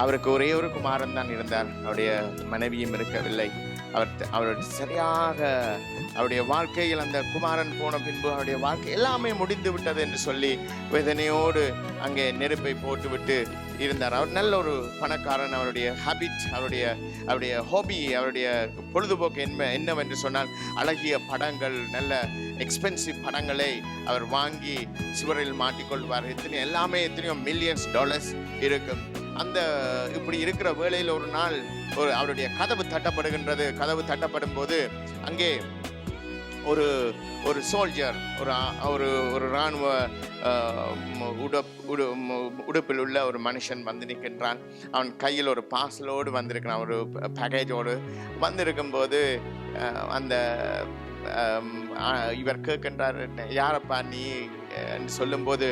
அவருக்கு ஒரே ஒரு குமாரன் தான் இருந்தார், அவருடைய மனைவியும் இருக்கவில்லை. அவருடைய சரியாக அவருடைய வாழ்க்கையில் அந்த குமாரன் போன பின்பு அவருடைய வாழ்க்கை எல்லாமே முடிந்து விட்டது என்று சொல்லி வேதனையோடு அங்கே நெருப்பை போட்டுவிட்டு இருந்தார். அவர் நல்ல ஒரு பணக்காரன். அவருடைய ஹாபிட், அவருடைய ஹாபி, அவருடைய பொழுதுபோக்கு என்னவென்று சொன்னால் அழகிய படங்கள், நல்ல எக்ஸ்பென்சிவ் படங்களை அவர் வாங்கி சுவரில் மாட்டிக்கொள்வார். எத்தனையோ மில்லியன்ஸ் டாலர்ஸ் இருக்கும். அந்த இப்படி இருக்கிற வேளையில் ஒரு நாள் அவருடைய கதவு தட்டப்படுகின்றது. கதவு தட்டப்படும் போது அங்கே ஒரு சோல்ஜர், ஒரு இராணுவ உடுப்பில் உள்ள ஒரு மனுஷன் வந்து நிற்கின்றான். அவன் கையில் ஒரு பார்சலோடு வந்திருக்கிறான், ஒரு பேக்கேஜோடு வந்திருக்கும் போது அந்த இவர் கேட்கின்றார், யாரப்பா நீ என்று சொல்லும்போது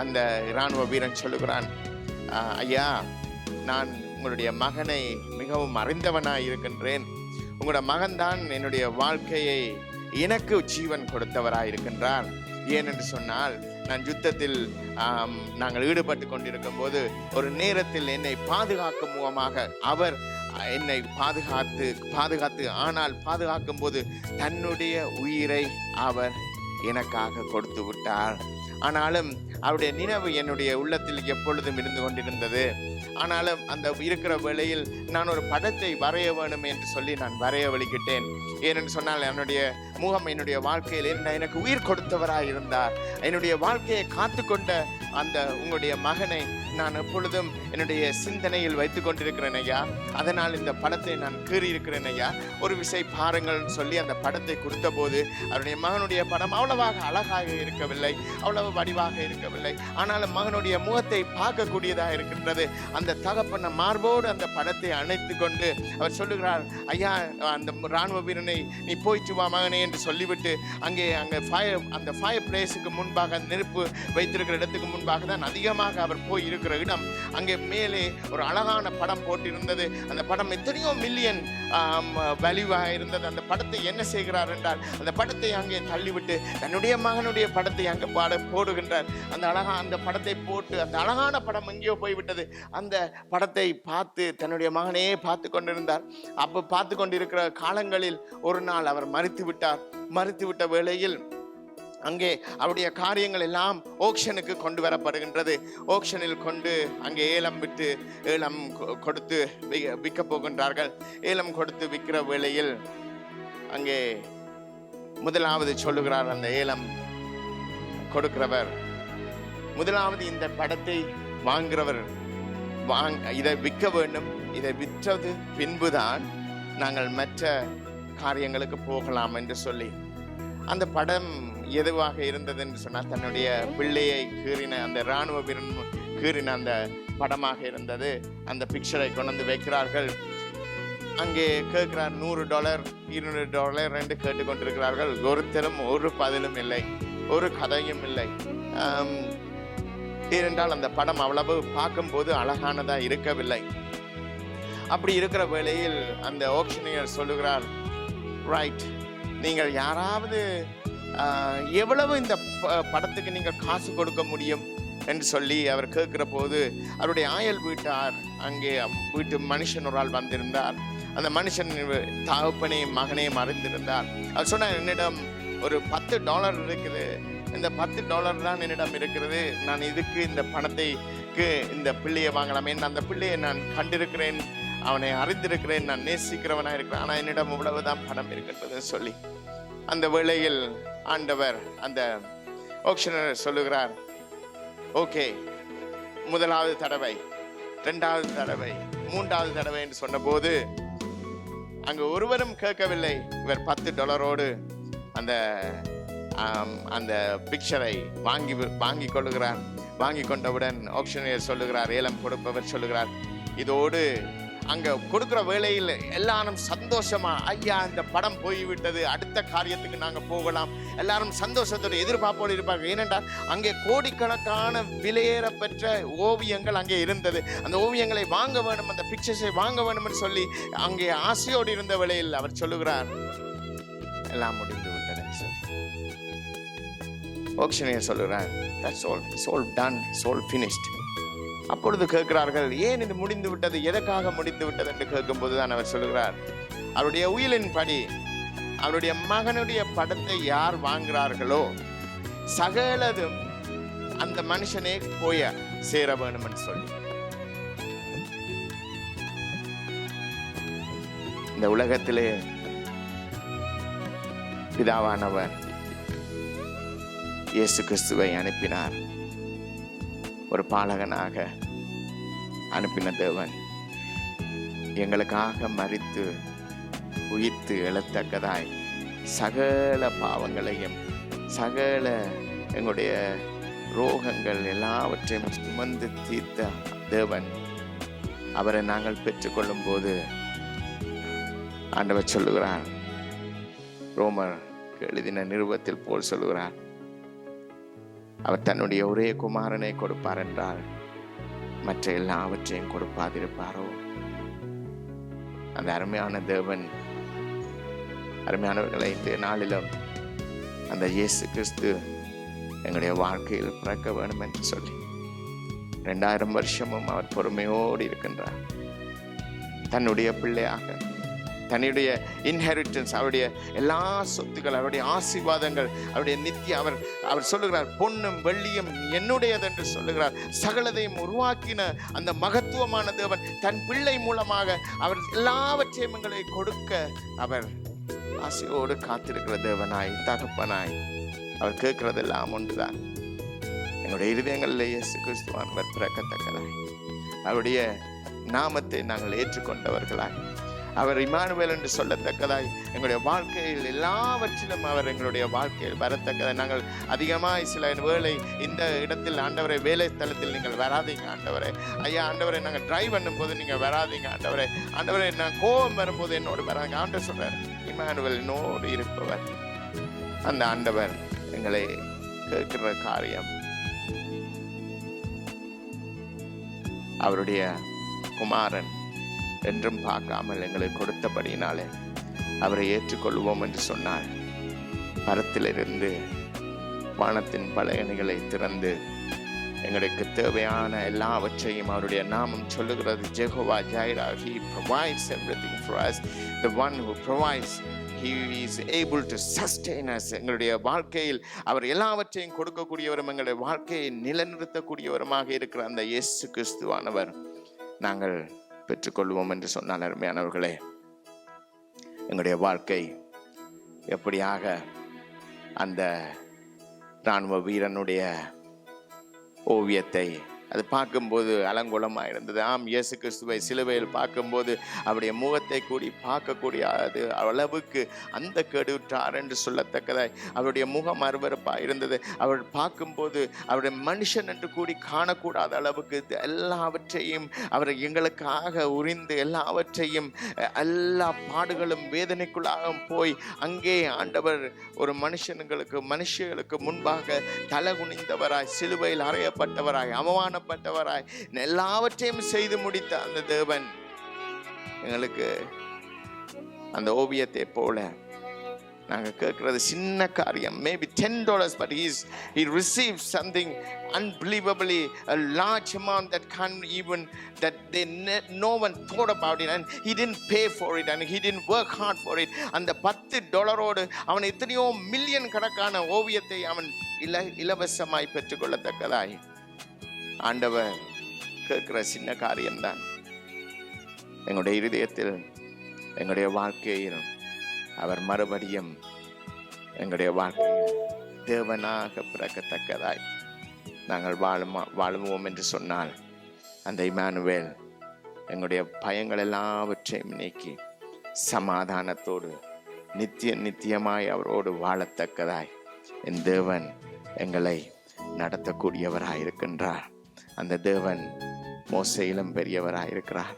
அந்த இராணுவ வீரன் சொல்லுகிறான், ஐயா, நான் உங்களுடைய மகனை மிகவும் அறிந்தவனாய் இருக்கின்றேன். உங்களோட மகன்தான் என்னுடைய வாழ்க்கையை எனக்கு ஜீவன் கொடுத்தவராய் இருக்கின்றார். ஏனென்று சொன்னால் நான் யுத்தத்தில் நாங்கள் ஈடுபட்டு கொண்டிருக்கும் போது ஒரு நேரத்தில் என்னை பாதுகாக்கும் முகமாக அவர் என்னை பாதுகாத்து ஆனால் பாதுகாக்கும் போது தன்னுடைய உயிரை அவர் எனக்காக கொடுத்து விட்டார். ஆனாலும் அவருடைய நினைவு என்னுடைய உள்ளத்தில் எப்பொழுதும் இருந்து கொண்டிருந்தது. ஆனாலும் அந்த இருக்கிற வேளையில் நான் ஒரு படத்தை வரைய வேணும் என்று சொல்லி நான் வரைய வலிக்கிட்டேன். ஏனென்று சொன்னால் என்னுடைய முகம் என்னுடைய வாழ்க்கையில் எனக்கு உயிர் கொடுத்தவராய் இருந்தார். என்னுடைய வாழ்க்கையை காத்து கொண்ட அந்த உங்களுடைய மகனை நான் எப்பொழுதும் என்னுடைய சிந்தனையில் வைத்து கொண்டிருக்கிறேன் ஐயா. அதனால் இந்த படத்தை நான் கீறியிருக்கிறேன் ஐயா. ஒரு விசை பாருங்கள் சொல்லி அந்த படத்தை கொடுத்த போது அவருடைய மகனுடைய படம் அவ்வளவாக அழகாக இருக்கவில்லை, அவ்வளவு வடிவாக இருக்கவில்லை. ஆனாலும் மகனுடைய முகத்தை பார்க்கக்கூடியதாக இருக்கின்றது. அந்த தகப்பன மார்போடு அந்த படத்தை அணைத்து கொண்டு அவர் சொல்லுகிறார், ஐயா அந்த இராணுவ வீரனை நீ போயிட்டு வா மகனே என்று சொல்லிவிட்டு அங்கே அந்த ஃபயர் பிளேஸுக்கு முன்பாக நெருப்பு வைத்திருக்கிற இடத்துக்கு முன்பாக தான் அதிகமாக அவர் போய் இருக்கிற இடம். அங்கே மேலே ஒரு அழகான படம் போட்டிருந்தது. அந்த படம் எத்தனையோ மில்லியன் வேல்யூவாக இருந்தது. அந்த படத்தை என்ன செய்கிறார் என்றால் அந்த படத்தை அங்கே தள்ளிவிட்டு தன்னுடைய மகனுடைய படத்தை அங்கே போடுகின்றார். அந்த படத்தை போட்டு அந்த அழகான படம் எங்கேயோ போய்விட்டது. அந்த படத்தை பார்த்து தன்னுடைய மகனையே பார்த்து கொண்டிருந்தார். அப்போ பார்த்து கொண்டிருக்கிற காலங்களில் ஒரு நாள் அவர் மறித்து விட்ட வேளையில் அங்கே அவருடைய காரியங்கள் எல்லாம் ஓக்ஷனுக்கு கொண்டு வரப்படுகின்றது. ஓக்ஷனில் கொண்டு அங்கே ஏலம் கொடுத்து விற்க போகின்றார்கள். ஏலம் கொடுத்து விற்கிற வேளையில் அங்கே முதலாவது சொல்லுகிறார் அந்த ஏலம் கொடுக்கிறவர், முதலாவது இந்த படத்தை வாங்குகிறவர் இதை விற்க வேண்டும், இதை விற்றது பின்புதான் நாங்கள் மற்ற காரியங்களுக்கு போகலாம் என்று சொல்லி அந்த படம் எதுவாக இருந்தது என்று சொன்னால் தன்னுடைய பிள்ளையை கீறின அந்த இராணுவ வீரன் கீறின அந்த படமாக இருந்தது. அந்த பிக்சரை கொண்டு வந்து வைக்கிறார்கள். அங்கே கேட்கிறார் $100 $200 என்று கேட்டுக்கொண்டிருக்கிறார்கள். ஒருத்தரும் ஒரு பதிலும் இல்லை, ஒரு கதையும் இல்லை. ஏனென்றால் அந்த படம் அவ்வளவு பார்க்கும்போது அழகானதா இருக்கவில்லை. அப்படி இருக்கிற வேளையில் அந்த ஆக்ஷனியர் சொல்லுகிறார், ரைட், நீங்கள் யாராவது எவ்வளவு இந்த படத்துக்கு நீங்கள் காசு கொடுக்க முடியும் என்று சொல்லி அவர் கேட்கிற போது அவருடைய ஆயல் வீட்டார் அங்கே வீட்டு மனுஷன் ஒரு ஆள் வந்திருந்தார். அந்த மனுஷன் தகப்பனையும் மகனையும் அறிந்திருந்தார். அவர் சொன்னார், என்னிடம் ஒரு $10 இருக்குது, இந்த $10 தான் என்னிடம் இருக்கிறது, நான் இதுக்கு இந்த பணத்தைக்கு இந்த பிள்ளையை வாங்கலாமே, அந்த பிள்ளையை நான் கண்டிருக்கிறேன், அவனை அறிந்திருக்கிறேன், நான் நேசிக்கிறவனாக இருக்கிறேன், ஆனால் என்னிடம் இவ்வளவுதான் பணம் இருக்கின்றது சொல்லி அந்த வேளையில் ஆண்டவர் அந்த ஆக்ஷனர் சொல்லுகிறார், ஓகே, முதலாவது தடவை, 2வது தடவை, 3வது தடவை என்று சொன்னபோது அங்கு ஒருவரும் கேட்கவில்லை. இவர் $10 அந்த அந்த பிக்சரை வாங்கி கொள்ளுகிறார். வாங்கி கொண்டவுடன் ஆக்ஷனியர் சொல்லுகிறார், ஏலம் கொடுப்பவர் சொல்லுகிறார், இதோடு அங்க கொடுக்கிற வேளையில் எல்லாரும் சந்தோஷமா, ஐயா இந்த படம் போய்விட்டது, அடுத்த காரியத்துக்கு நாங்க போகலாம், எல்லாரும் சந்தோஷத்தோடு எதிர்பார்ப்போடு இருப்பார்கள். ஏனென்றால் அங்கே கோடிக்கணக்கான விலையேற பெற்ற ஓவியங்கள் அங்கே இருந்தது. அந்த ஓவியங்களை வாங்க வேண்டும், அந்த பிக்சர்ஸை வாங்க வேண்டும் என்று சொல்லி அங்கே ஆசையோடு இருந்த வேளையில் அவர் சொல்லுகிறார், எல்லாம் முடிந்து விட்டது சொல்லி. ஆக்ஷனியர் சொல்லுகிறார், that's all, it's all done, it's all finished. அப்பொழுது கேட்கிறார்கள், ஏன் இது முடிந்து விட்டது, எதற்காக முடிந்து விட்டது என்று கேட்கும்போது தான் அவர் சொல்லுகிறார், அவருடைய உயிலின் படி அவருடைய மகனுடைய படத்தை யார் வாங்குகிறார்களோ சகலதும் அந்த மனுஷனே போய சேர வேணும் என்று சொல்லி. இந்த உலகத்திலே பிதாவானவர் இயேசு கிறிஸ்துவை அனுப்பினார். ஒரு பாலகனாக அனுப்பின தேவன் எங்களுக்காக மரித்து உயிர்த்து எழத்தக்கதாய் சகல பாவங்களையும் சகல எங்களுடைய ரோகங்கள் எல்லாவற்றையும் சுமந்து தீர்த்த தேவன், அவரை நாங்கள் பெற்றுக்கொள்ளும் போது ஆண்டவர் சொல்லுகிறார், ரோமர் எழுதின நிருபத்தில் போல் சொல்லுகிறார், அவர் தன்னுடைய ஒரே குமாரனை கொடுப்பார் என்றால் மற்ற எல்லாவற்றையும் கொடுப்பாதிருப்பாரோ? அந்த அருமையான தேவன், அருமையானவர்களை, இந்த நாளிலும் அந்த இயேசு கிறிஸ்து எங்களுடைய வாழ்க்கையில் பிறக்க வேண்டும் என்று சொல்லி 2000 வருஷமும் அவர் பொறுமையோடு இருக்கின்றார். தன்னுடைய பிள்ளையாக தன்னுடைய இன்ஹெரிட்டன்ஸ், அவருடைய எல்லா சொத்துக்கள், அவருடைய ஆசீர்வாதங்கள், அவருடைய அவர் சொல்லுகிறார், பொன்னும் வெள்ளியும் என்னுடையது என்று சொல்லுகிறார். சகலதையும் உருவாக்கின அந்த மகத்துவமான தேவன் தன் பிள்ளை மூலமாக அவர் எல்லாவற்றையும் எங்களை கொடுக்க அவர் ஆசையோடு காத்திருக்கிற தேவனாய், தகப்பனாய் அவர் கேட்கிறதெல்லாம் ஒன்றுதான், எங்களுடைய இருதயங்களில் இயேசு கிறிஸ்துவானவர் பிறக்கத்தக்கதாய், அவருடைய நாமத்தை நாங்கள் ஏற்றுக்கொண்டவர்களாய், அவர் இம்மானுவேல் என்று சொல்லத்தக்கதாய், எங்களுடைய வாழ்க்கையில் எல்லாவற்றிலும் அவர் எங்களுடைய வாழ்க்கையில் வரத்தக்கதாய். நாங்கள் அதிகமாக சில வேளை இந்த இடத்தில் ஆண்டவரை, வேலை தளத்தில் நீங்கள் வராதீங்க ஆண்டவரே, ஐயா ஆண்டவரை நாங்கள் டிரைவ் பண்ணும்போது நீங்கள் வராதீங்க ஆண்டவரே, ஆண்டவரை நான் கோபம் வரும்போது என்னோடு வராங்க. ஆண்டவர் சொல்றார், இம்மானுவேல் என்னோடு இருப்பவர். அந்த ஆண்டவர் எங்களை கேட்கிற காரியம் அவருடைய குமாரன் என்றும் பார்க்காமல் எங்களை கொடுத்தபடினாலே அவரை ஏற்றுக்கொள்வோம் என்று சொன்னார். பரத்திலிருந்து வானத்தின் பலகணிகளை திறந்து எங்களுக்கு தேவையான எல்லாவற்றையும் அவருடைய நாமம் சொல்லுகிறது. Jehovah Zaira, he provides everything for us. The one who provides, he is able to sustain us. எங்களுடைய வாழ்க்கையில் அவர் எல்லாவற்றையும் கொடுக்கக்கூடியவரும், எங்களுடைய வாழ்க்கையை நிலைநிறுத்தக்கூடியவருமாக இருக்கிற அந்த இயேசு கிறிஸ்துவானவர் நாங்கள் பெற்றுக்கொள்வோம் என்று சொன்னால், அருமையானவர்களே, எங்களுடைய வாழ்க்கை எப்படியாக அந்த இராணுவ வீரனுடைய ஓவியத்தை அது பார்க்கும்போது அலங்கோலமாக இருந்தது. ஆம், இயேசு கிறிஸ்துவை சிலுவையில் பார்க்கும்போது அவருடைய முகத்தை கூடி பார்க்கக்கூடிய அது அளவுக்கு அந்த கெடுற்றார் என்று சொல்லத்தக்கதாய் அவருடைய முகம் அருவருப்பாக இருந்தது. அவர் பார்க்கும்போது அவருடைய மனுஷன் என்று கூடி காணக்கூடாத அளவுக்கு எல்லாவற்றையும் அவர் எங்களுக்காக உரிந்து எல்லாவற்றையும், எல்லா பாடுகளும் வேதனைக்குள்ளாக போய் அங்கே ஆண்டவர் ஒரு மனுஷர்களுக்கு முன்பாக தலை குனிந்தவராய், சிலுவையில் அறையப்பட்டவராய், அவமானப்பட்டவராய், எல்லாவற்றையும் செய்து முடித்த அந்த தேவன் எங்களுக்கு அந்த ஓவியத்தை போல நாங்கள் கேட்கிறது சின்ன காரியம், maybe $10, but he received something unbelievably a large amount that can't even, that no one thought about it, and he didn't pay for it and he didn't work hard for it. அந்த $10 அவன் எத்தனையோ million கணக்கான ஓவியத்தை அவன் இலவசமாய் பெற்றுக்கொள்ளத்தக்கதாய் ஆண்டவர் கேட்கிற சின்ன காரியம்தான். எங்களுடைய இருதயத்தில், எங்களுடைய வாழ்க்கையில் அவர் மறுபடியும் எங்களுடைய வாழ்க்கையில் தேவனாக பிறக்கத்தக்கதாய் நாங்கள் வாழுவோம் என்று சொன்னால், அந்த இம்மானுவேல் எங்களுடைய பயங்கள் எல்லாவற்றையும் நீக்கி சமாதானத்தோடு நித்தியமாய் அவரோடு வாழத்தக்கதாய் என் தேவன் எங்களை நடத்தக்கூடியவராயிருக்கின்றார். அந்த தேவன் மோசையிலும் பெரியவராயிருக்கிறார்.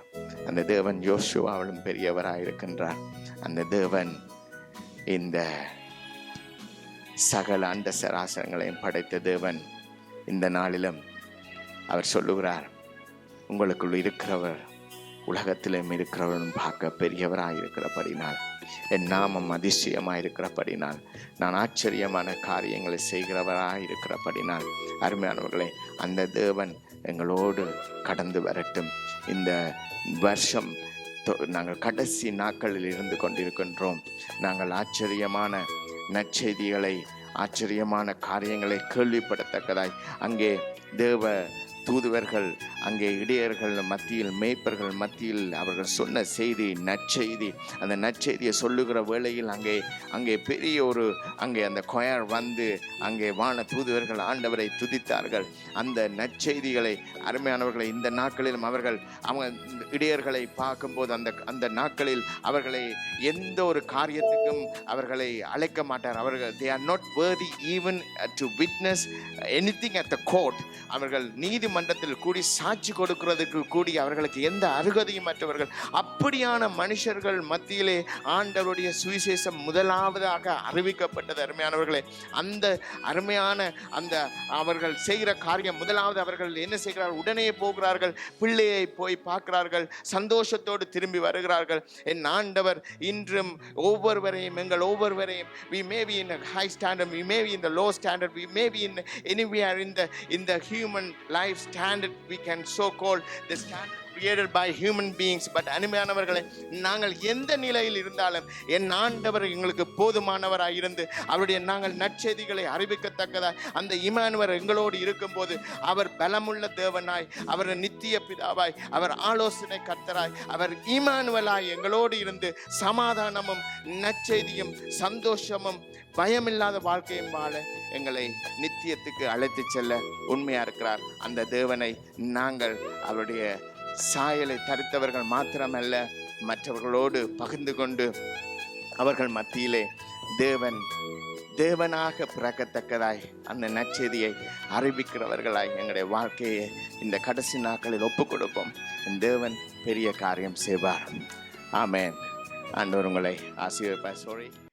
அந்த தேவன் யோசுவாவிலும் பெரியவராயிருக்கின்றார். அந்த தேவன் இந்த சகல அண்ட சராசரங்களையும் படைத்த தேவன் இந்த நாளிலும் அவர் சொல்லுகிறார், உங்களுக்குள் இருக்கிறவர் உலகத்திலும் இருக்கிறவரும் பார்க்க பெரியவராயிருக்கிறபடினால், என் நாமம் அதிசயமாயிருக்கிறபடினால், நான் ஆச்சரியமான காரியங்களை செய்கிறவராயிருக்கிறபடினால், அருமையானவர்களே, அந்த தேவன் எங்களோடு கடந்து வரட்டும். இந்த வருஷம் நாங்கள் கடைசி நாட்களில் இருந்து கொண்டிருக்கின்றோம். நாங்கள் ஆச்சரியமான நற்செய்திகளை, ஆச்சரியமான காரியங்களை கேள்விப்படத்தக்கதாய் அங்கே தேவ தூதுவர்கள், அங்கே இடையர்கள் மத்தியில், மேய்ப்பர்கள் மத்தியில் அவர்கள் சொன்ன செய்தி நற்செய்தி. அந்த நற்செய்தியை சொல்லுகிற வேளையில் அங்கே பெரிய ஒரு அங்கே அந்த கொயர் வந்து அங்கே வான தூதுவர்கள் ஆண்டவரை துதித்தார்கள். அந்த நற்செய்திகளை, அருமையானவர்களை, இந்த நாட்களிலும் அவங்க இடையர்களை பார்க்கும்போது அந்த நாட்களில் அவர்களை எந்த ஒரு காரியத்துக்கும் அவர்களை அழைக்க மாட்டார். அவர்கள் they are not worthy even to witness anything at the court. அவர்கள் நீதிமன்றத்தில் கூடி சாட்சி கொடுக்கிறதுக்கு கூடி அவர்களுக்கு எந்த அருகதையும் மற்றவர்கள். அப்படியான மனுஷர்கள் மத்தியிலே ஆண்டவருடைய சுவிசேஷம் முதலாவதாக அறிவிக்கப்பட்டது. அருமையானவர்களே, அந்த அருமையான அந்த அவர்கள் செய்கிற காரியம் முதலாவது, அவர்கள் என்ன செய்கிறார்கள்? உடனே போகிறார்கள், பிள்ளையை போய் பார்க்கிறார்கள், சந்தோஷத்தோடு திரும்பி வருகிறார்கள். என் ஆண்டவர் இன்றும் ஒவ்வொருவரையும், எங்கள் ஒவ்வொருவரையும், we may be in a high standard, we may be in the low standard, we may be in anywhere in the human life standard, we can so call the standard created by human beings. But அருமையானவர்களே, நாங்கள் எந்த நிலையில் இருந்தாலும் என் ஆண்டவர் எங்களுக்கு போதுமானவராய் இருந்து அவருடைய நாங்கள் நற்செய்திகளை அறிவிக்கத்தக்கதாய் அந்த இம்மானுவேல் எங்களோடு இருக்கும்போது அவர் பலமுள்ள தேவனாய், அவர் நித்திய பிதாவாய், அவர் ஆலோசனை கர்த்தராய், அவர் இம்மானுவேலாய் எங்களோடு இருந்து சமாதானமும் நற்செய்தியும் சந்தோஷமும் பயமில்லாத வாழ்க்கையும் வாழ எங்களை நித்தியத்துக்கு அழைத்து செல்ல உண்மையா இருக்கிறார். அந்த தேவனை நாங்கள் அவருடைய சாயலை தரித்தவர்கள் மாத்திரமல்ல, மற்றவர்களோடு பகிர்ந்து கொண்டு அவர்கள் மத்தியிலே தேவனாக பிறக்கத்தக்கதாய் அந்த நற்செய்தியை அறிவிக்கிறவர்களாய் எங்களுடைய வாழ்க்கையை இந்த கடைசி நாட்களில் ஒப்புக் கொடுப்போம். தேவன் பெரிய காரியம் செய்வார். ஆமென். ஆண்டவர் உங்களை ஆசீர்வதிப்பார்.